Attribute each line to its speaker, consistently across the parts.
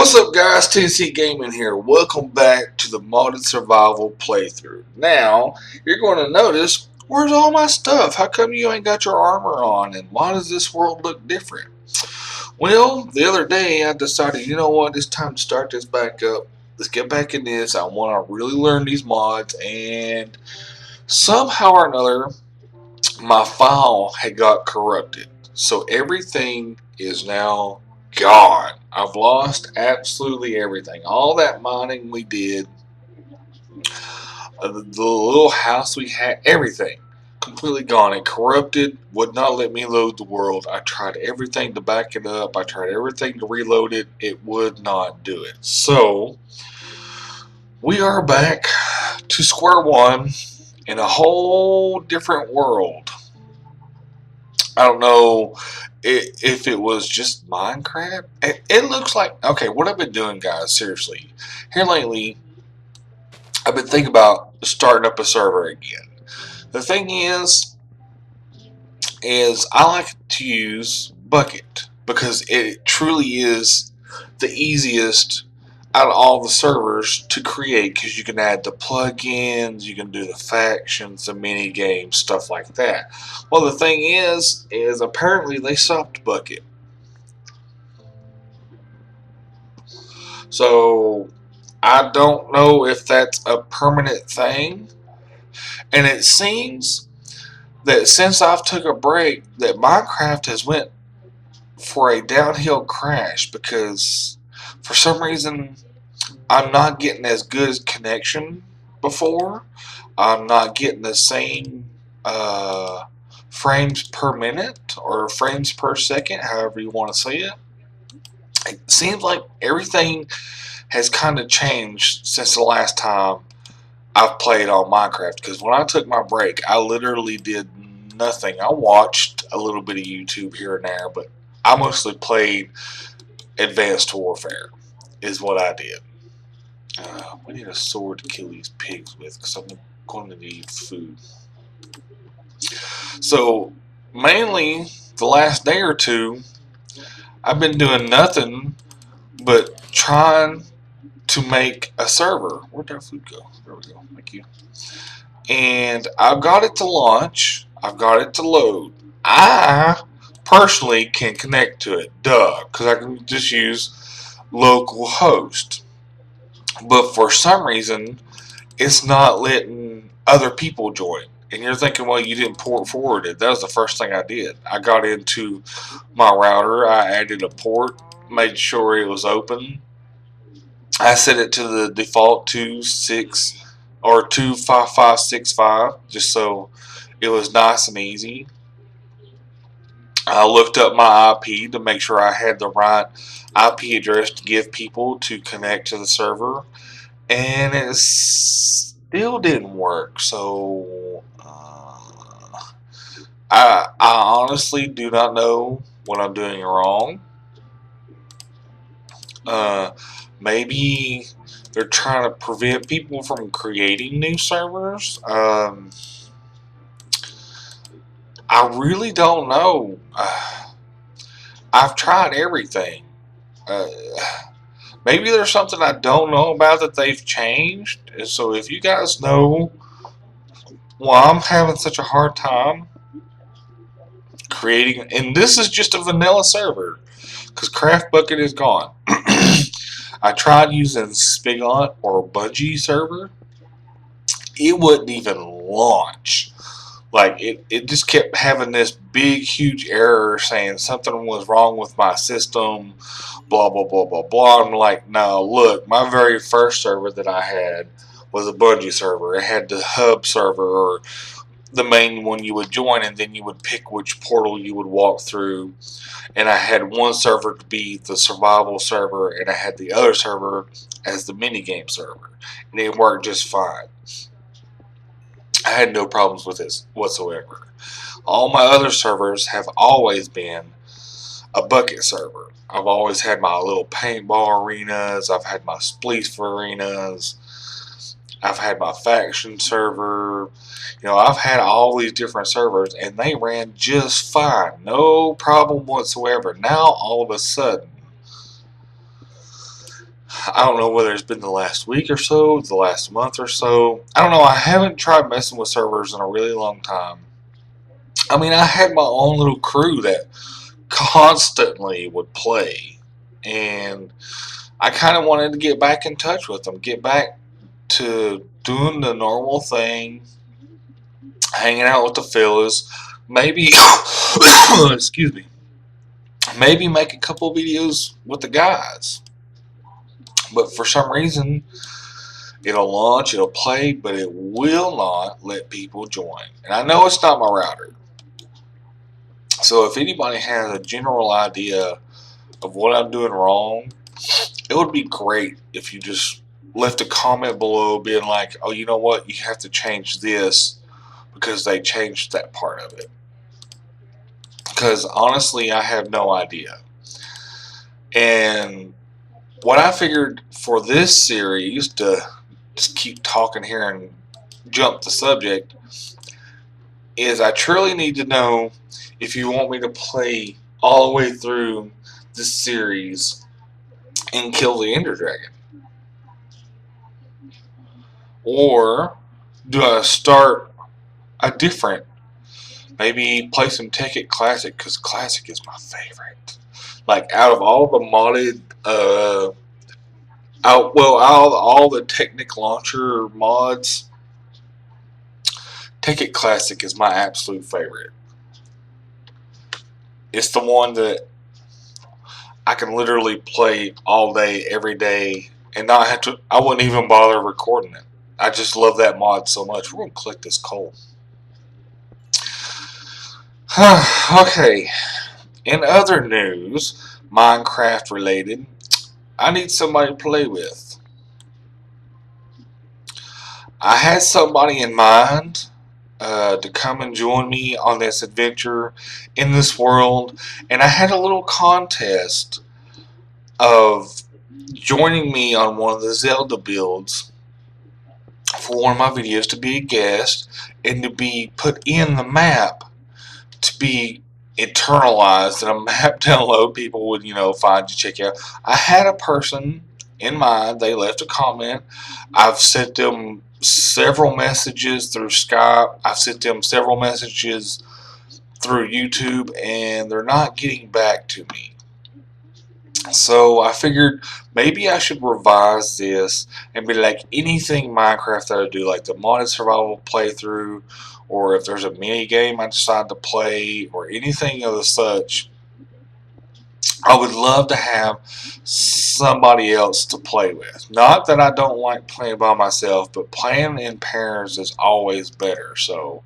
Speaker 1: What's up guys, TC Gaming here. Welcome back to the modded survival playthrough. Now, you're going to notice, where's all my stuff? How come you ain't got your armor on? And why does this world look different? Well, the other day I decided, you know what, it's time to start this back up. Let's get back in this. I want to really learn these mods, and somehow or another, my file had got corrupted. So everything is now gone. I've lost absolutely everything. All that mining we did, the little house we had, everything completely gone. It corrupted, would not let me load the world. I tried everything to back it up. I tried everything to reload it. It would not do it. So we are back to square one in a whole different world. I don't know if it was just Minecraft. It looks like, okay, what I've been doing, guys, seriously, here lately, I've been thinking about starting up a server again. The thing is I like to use Bucket because it truly is the easiest out of all the servers to create, because you can add the plugins, you can do the factions, the mini games, stuff like that. Well, the thing is apparently they stopped Bucket. So I don't know if that's a permanent thing, and it seems that since I've took a break that Minecraft has went for a downhill crash, because for some reason I'm not getting as good as connection before. I'm not getting the same frames per minute or frames per second, however you want to say it. It seems like everything has kind of changed since the last time I've played on Minecraft, because when I took my break, I literally did nothing. I watched a little bit of YouTube here and there, but I mostly played Advanced Warfare is what I did. We need a sword to kill these pigs with, because I'm going to need food. So mainly the last day or two, I've been doing nothing but trying to make a server. Where'd that food go? There we go. Thank you. And I've got it to launch. I've got it to load. I personally can connect to it, duh, because I can just use local host. But for some reason, it's not letting other people join. And you're thinking, well, you didn't port forward it. That was the first thing I did. I got into my router. I added a port, made sure it was open. I set it to the default 26 or 25565, just so it was nice and easy. I looked up my IP to make sure I had the right IP address to give people to connect to the server, and it still didn't work. So I honestly do not know what I'm doing wrong. Maybe they're trying to prevent people from creating new servers. I really don't know. I've tried everything. Maybe there's something I don't know about that they've changed. And so if you guys know why I'm having such a hard time creating, and this is just a vanilla server, because Craft Bucket is gone. I tried using Spigot or Bungie server. It wouldn't even launch. Like, it just kept having this big, huge error saying something was wrong with my system, blah, blah, blah, blah, blah. I'm like, no, look, my very first server that I had was a Bungie server. It had the hub server, or the main one you would join, and then you would pick which portal you would walk through. And I had one server to be the survival server, and I had the other server as the minigame server. And it worked just fine. I had no problems with this whatsoever. All my other servers have always been a bucket server. I've always had my little paintball arenas. I've had my spleef arenas. I've had my faction server. You know, I've had all these different servers, and they ran just fine. No problem whatsoever. Now, all of a sudden, I don't know whether it's been the last week or so, the last month or so. I don't know. I haven't tried messing with servers in a really long time. I mean, I had my own little crew that constantly would play, and I kind of wanted to get back in touch with them, get back to doing the normal thing, hanging out with the fellas, maybe, excuse me, maybe make a couple videos with the guys. But for some reason, it'll launch, it'll play, but it will not let people join. And I know it's not my router. So if anybody has a general idea of what I'm doing wrong, it would be great if you just left a comment below being like, oh, you know what, you have to change this because they changed that part of it. Because honestly, I have no idea. And what I figured for this series, to just keep talking here and jump the subject, is I truly need to know if you want me to play all the way through this series and kill the Ender Dragon. Or do I start a different, maybe play some Tekkit Classic, because Classic is my favorite. Like, out of all the modded, out of all the Technic Launcher mods, Tekkit Classic is my absolute favorite. It's the one that I can literally play all day, every day, and not have to. I wouldn't even bother recording it. I just love that mod so much. We're gonna click this coal. Okay. In other news, Minecraft related, I need somebody to play with. I had somebody in mind to come and join me on this adventure in this world, and I had a little contest of joining me on one of the Zelda builds for one of my videos, to be a guest and to be put in the map, to be internalized in a map download people would, find you, check out. I had a person in mind. They left a comment. I've sent them several messages through Skype. I've sent them several messages through YouTube, and they're not getting back to me. So I figured maybe I should revise this and be like anything Minecraft that I do, like the modded survival playthrough, or if there's a mini game I decide to play, or anything of the such. I would love to have somebody else to play with. Not that I don't like playing by myself, but playing in pairs is always better. So,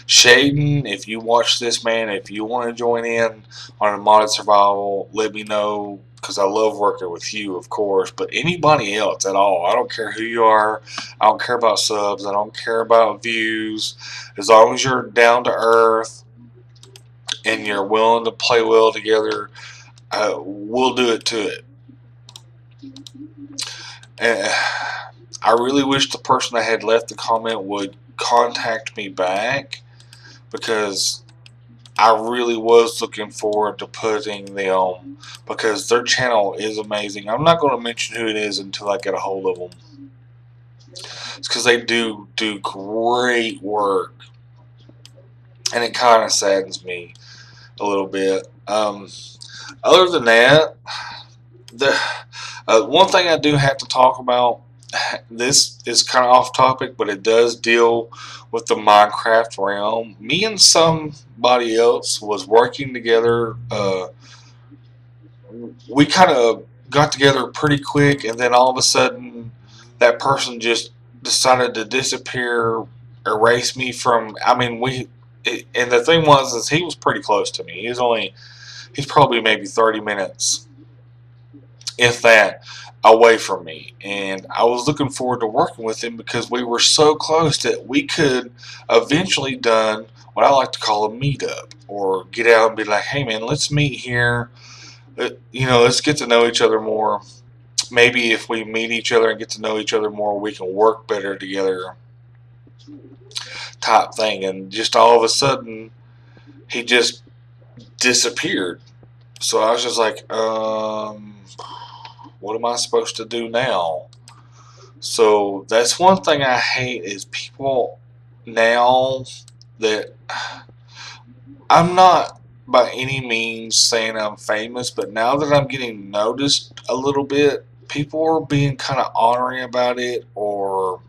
Speaker 1: Shaden, if you watch this, man, if you want to join in on a modded survival, let me know, because I love working with you, of course. But anybody else at all, I don't care who you are. I don't care about subs. I don't care about views. As long as you're down to earth and you're willing to play well together, we'll do it to it. And I really wish the person that had left the comment would contact me back, because I really was looking forward to putting them, because their channel is amazing. I'm not going to mention who it is until I get a hold of them. It's because they do great work, and it kind of saddens me a little bit. Other than that, the one thing I do have to talk about, this is kind of off topic, but it does deal with the Minecraft realm. Me and somebody else was working together. We kind of got together pretty quick, and then all of a sudden that person just decided to disappear, erase me from, and the thing was, is he was pretty close to me. He's probably maybe 30 minutes, if that, away from me, and I was looking forward to working with him because we were so close that we could eventually done what I like to call a meetup, or get out and be like, hey man, let's meet here, let's get to know each other more. Maybe if we meet each other and get to know each other more, we can work better together, type thing. And just all of a sudden he just disappeared. So I was just like, What am I supposed to do now? So that's one thing I hate is people now that I'm not by any means saying I'm famous, but now that I'm getting noticed a little bit, people are being kind of honoring about it or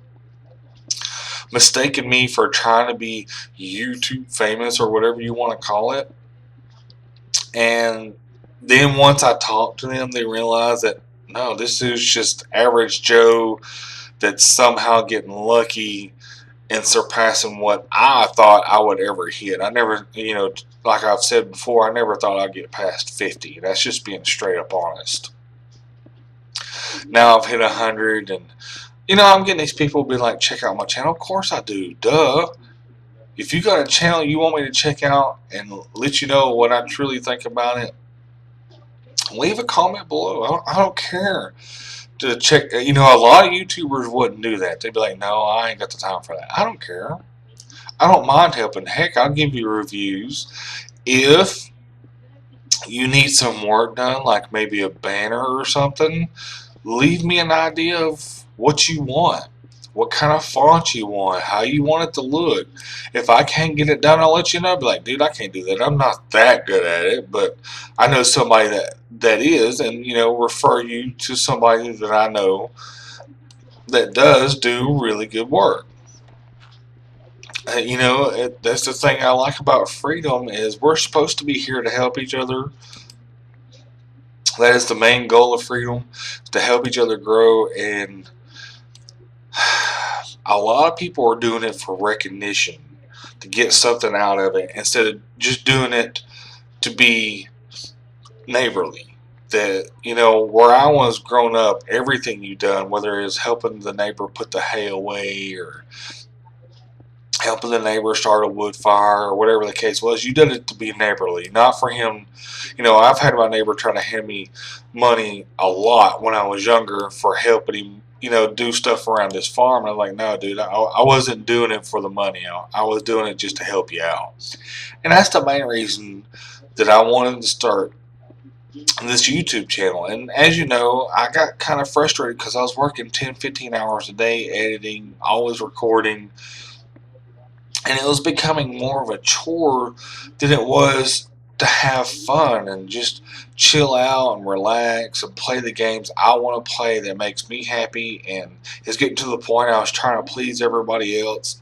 Speaker 1: mistaking me for trying to be YouTube famous or whatever you want to call it. And then once I talk to them, they realize that no, this is just average Joe that's somehow getting lucky and surpassing what I thought I would ever hit. I never, like I've said before, I never thought I'd get past 50. That's just being straight up honest. Now I've hit 100, and I'm getting these people be like, check out my channel. Of course I do. Duh. If you got a channel you want me to check out and let you know what I truly think about it, leave a comment below. I don't care to check. A lot of YouTubers wouldn't do that. They'd be like, no, I ain't got the time for that. I don't care. I don't mind helping. Heck, I'll give you reviews. If you need some work done, like maybe a banner or something, leave me an idea of what you want. What kind of font you want, how you want it to look. If I can't get it done, I'll let you know. I'll be like, dude, I can't do that. I'm not that good at it, but I know somebody that is, and refer you to somebody that I know that does do really good work. That's the thing I like about freedom is we're supposed to be here to help each other. That is the main goal of freedom, to help each other grow, and a lot of people are doing it for recognition, to get something out of it, instead of just doing it to be neighborly. That, where I was growing up, everything you done, whether it was helping the neighbor put the hay away or helping the neighbor start a wood fire or whatever the case was, you did it to be neighborly, not for him. I've had my neighbor try to hand me money a lot when I was younger for helping him do stuff around his farm. And I'm like, no, dude, I wasn't doing it for the money. I was doing it just to help you out. And that's the main reason that I wanted to start this YouTube channel. And as you know, I got kind of frustrated because I was working 10, 15 hours a day editing, always recording. And it was becoming more of a chore than it was to have fun and just chill out and relax and play the games I want to play that makes me happy. And it's getting to the point I was trying to please everybody else.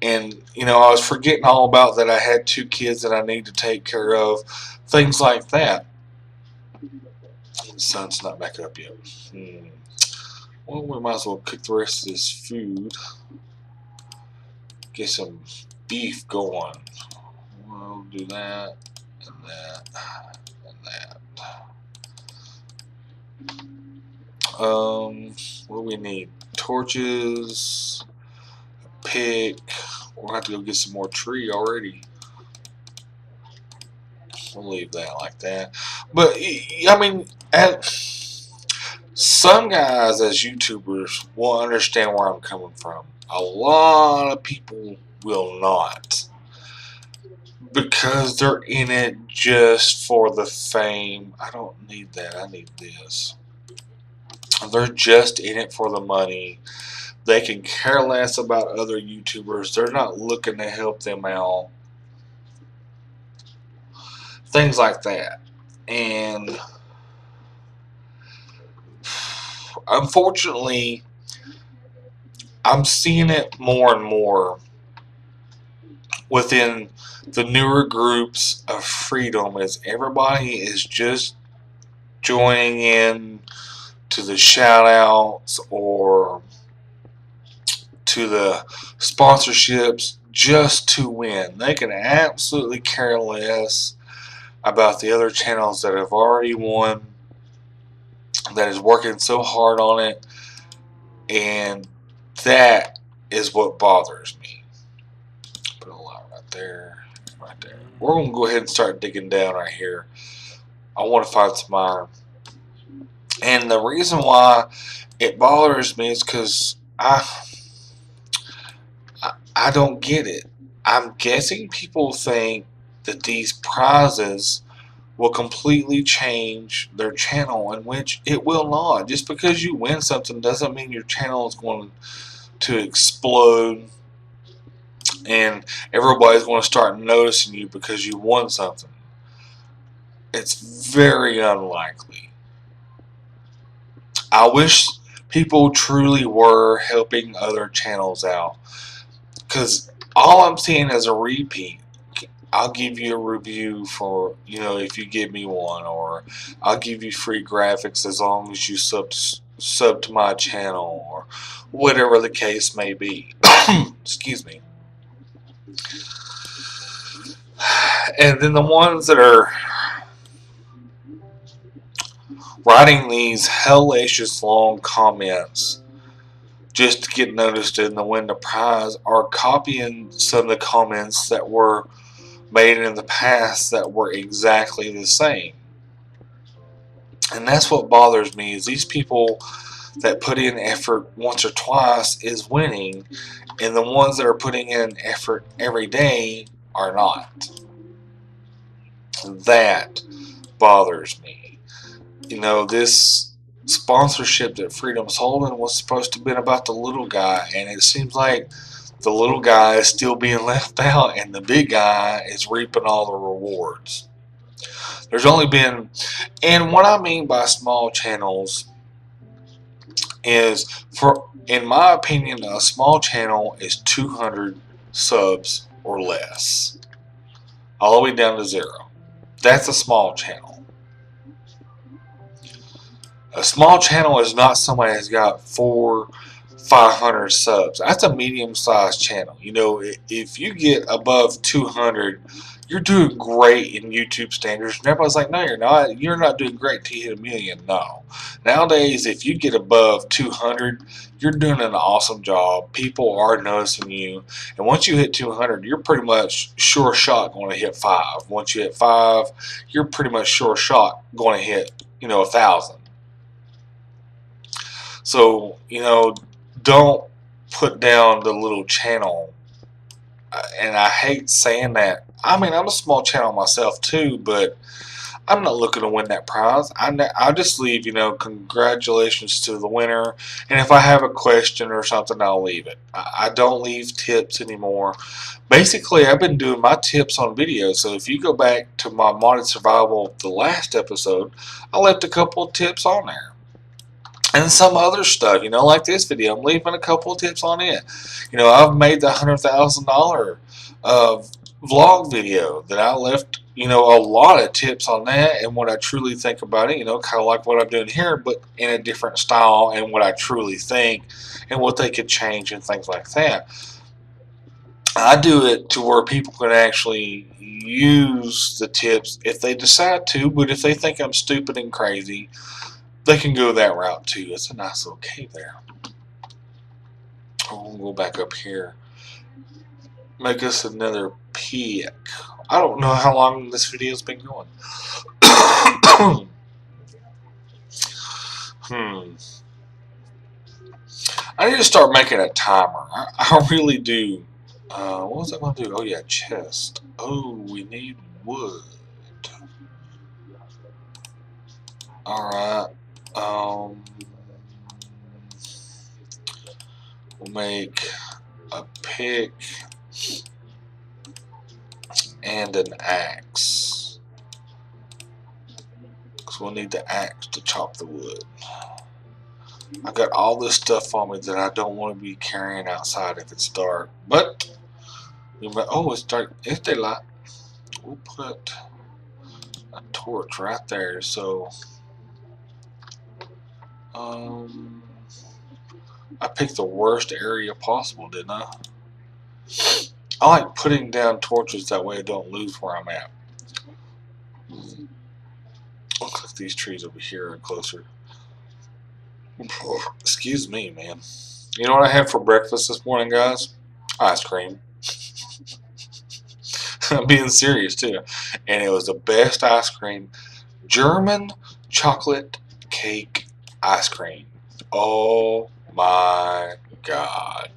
Speaker 1: And, I was forgetting all about that I had 2 kids that I need to take care of. Things like that. The sun's not back up yet. Well, we might as well cook the rest of this food. Get some beef going. We'll do that and that and that. What do we need? Torches, a pick. We'll have to go get some more tree already. We'll leave that like that. But I mean, some guys as YouTubers will understand where I'm coming from. A lot of people will not, because they're in it just for the fame. I don't need that. I need this. They're just in it for the money. They can care less about other YouTubers. They're not looking to help them out. Things like that. And unfortunately, I'm seeing it more and more within the newer groups of freedom, as everybody is just joining in to the shout outs or to the sponsorships just to win. They can absolutely care less about the other channels that have already won, that is working so hard on it, and that is what bothers me. Put a lot right there, right there. We're going to go ahead and start digging down right here. I want to find some iron. And the reason why it bothers me is because I don't get it. I'm guessing people think that these prizes will completely change their channel, in which it will not. Just because you win something doesn't mean your channel is going to explode and everybody's going to start noticing you because you won something. It's very unlikely. I wish people truly were helping other channels out, because all I'm seeing is a repeat. I'll give you a review for, if you give me one, or I'll give you free graphics as long as you sub to my channel, or whatever the case may be. Excuse me. And then the ones that are writing these hellacious long comments just to get noticed in the win the prize are copying some of the comments that were made in the past that were exactly the same. And that's what bothers me, is these people that put in effort once or twice is winning, and the ones that are putting in effort every day are not. That bothers me. This sponsorship that Freedom's holding was supposed to have been about the little guy, and it seems like the little guy is still being left out and the big guy is reaping all the rewards. There's only been, and what I mean by small channels is, in my opinion, a small channel is 200 subs or less, all the way down to 0. That's a small channel. A small channel is not somebody that's got 500 subs. That's a medium-sized channel. If you get above 200, you're doing great in YouTube standards. And everybody's like, no, you're not. You're not doing great till you hit 1 million. No. Nowadays, if you get above 200, you're doing an awesome job. People are noticing you. And once you hit 200, you're pretty much sure shot going to hit 5. Once you hit 5, you're pretty much sure shot going to hit, 1,000. So, don't put down the little channel. And I hate saying that. I mean, I'm a small channel myself too, but I'm not looking to win that prize. I'll just leave, congratulations to the winner. And if I have a question or something, I'll leave it. I don't leave tips anymore. Basically, I've been doing my tips on video. So if you go back to my modded survival, the last episode, I left a couple of tips on there. And some other stuff, like this video, I'm leaving a couple of tips on it. I've made the $100,000 vlog video that I left, a lot of tips on that and what I truly think about it, kind of like what I'm doing here, but in a different style and what I truly think and what they could change and things like that. I do it to where people can actually use the tips if they decide to, but if they think I'm stupid and crazy, they can go that route too. It's a nice little cave there. We'll go back up here. Make us another pick. I don't know how long this video's been going. I need to start making a timer. I really do. What was I going to do? Oh yeah, chest. Oh, we need wood. Alright. We'll make a pick and an axe, because we'll need the axe to chop the wood. I got all this stuff on me that I don't want to be carrying outside if it's dark, but it's dark. It's daylight. We'll put a torch right there. So I picked the worst area possible, didn't I? I like putting down torches, that way I don't lose where I'm at. Looks like these trees over here are closer. Excuse me, man. You know what I had for breakfast this morning, guys? Ice cream. I'm being serious too. And it was the best ice cream. German chocolate cake ice cream. Oh my God.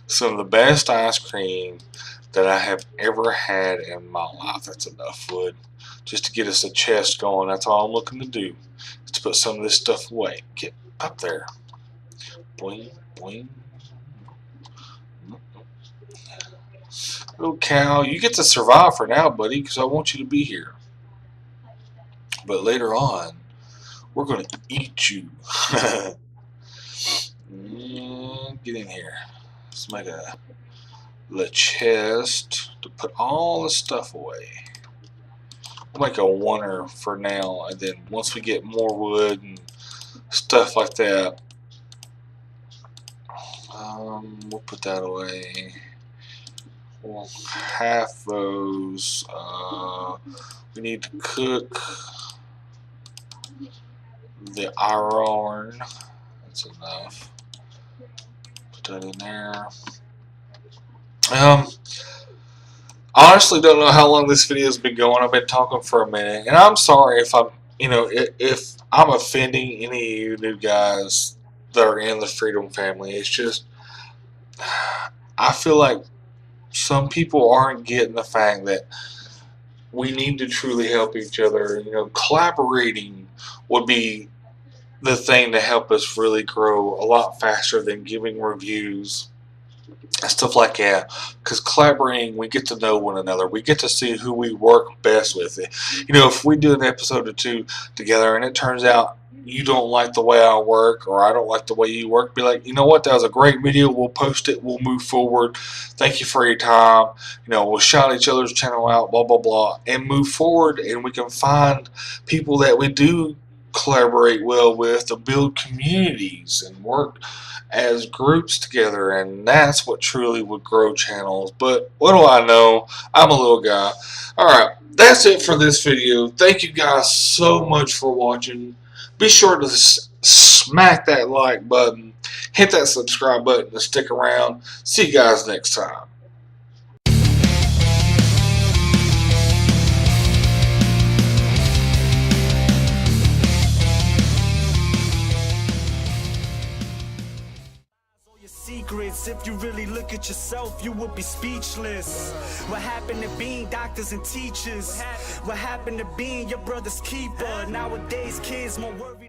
Speaker 1: Some of the best ice cream that I have ever had in my life. That's enough wood just to get us a chest going. That's all I'm looking to do, is to put some of this stuff away. Get up there. Boing, boing. Little cow, you get to survive for now, buddy, because I want you to be here. But later on, we're going to eat you. Get in here. Let's make a little chest to put all the stuff away. We'll make a oneer for now, and then once we get more wood and stuff like that, we'll put that away. We'll half those. We need to cook the iron. That's enough. Put that in there. Honestly, don't know how long this video has been going. I've been talking for a minute, and I'm sorry if I'm, if I'm offending any of you new guys that are in the Freedom family. It's just, I feel like some people aren't getting the fact that we need to truly help each other. Collaborating would be the thing to help us really grow a lot faster than giving reviews and stuff like that, because collaborating, we get to know one another. We get to see who we work best with. If we do an episode or two together and it turns out you don't like the way I work or I don't like the way you work, be like, you know what, that was a great video, we'll post it, we'll move forward, thank you for your time, we'll shout each other's channel out, blah blah blah, and move forward, and we can find people that we do collaborate well with to build communities and work as groups together, and that's what truly would grow channels. But what do I know? I'm a little guy. Alright, that's it for this video. Thank you guys so much for watching. Be sure to smack that like button, hit that subscribe button to stick around. See you guys next time.
Speaker 2: Secrets, if you really look at yourself, you would be speechless. What happened to being doctors and teachers? What happened to being your brother's keeper? Nowadays kids more worried